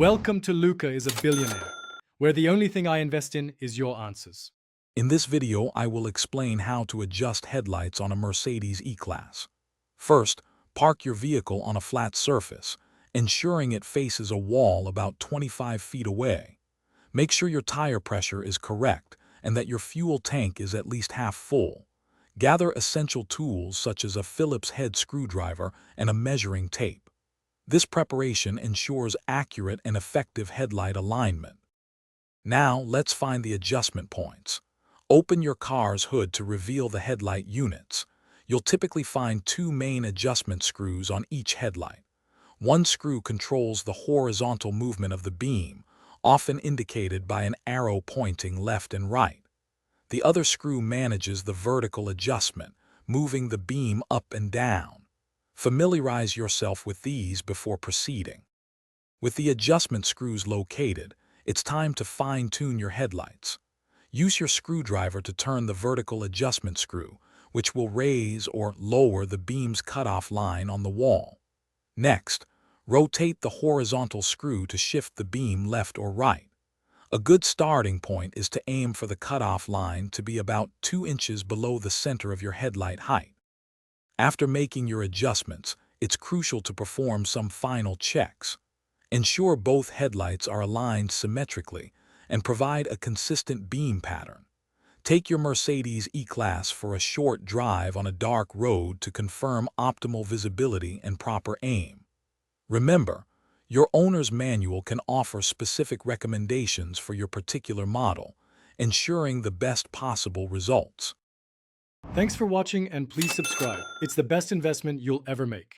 Welcome to Luca is a Billionaire, where the only thing I invest in is your answers. In this video, I will explain how to adjust headlights on a Mercedes E-Class. First, park your vehicle on a flat surface, ensuring it faces a wall about 25 feet away. Make sure your tire pressure is correct and that your fuel tank is at least half full. Gather essential tools such as a Phillips head screwdriver and a measuring tape. This preparation ensures accurate and effective headlight alignment. Now, let's find the adjustment points. Open your car's hood to reveal the headlight units. You'll typically find two main adjustment screws on each headlight. One screw controls the horizontal movement of the beam, often indicated by an arrow pointing left and right. The other screw manages the vertical adjustment, moving the beam up and down. Familiarize yourself with these before proceeding. With the adjustment screws located, it's time to fine-tune your headlights. Use your screwdriver to turn the vertical adjustment screw, which will raise or lower the beam's cutoff line on the wall. Next, rotate the horizontal screw to shift the beam left or right. A good starting point is to aim for the cutoff line to be about 2 inches below the center of your headlight height. After making your adjustments, it's crucial to perform some final checks. Ensure both headlights are aligned symmetrically and provide a consistent beam pattern. Take your Mercedes E-Class for a short drive on a dark road to confirm optimal visibility and proper aim. Remember, your owner's manual can offer specific recommendations for your particular model, ensuring the best possible results. Thanks for watching and please subscribe. It's the best investment you'll ever make.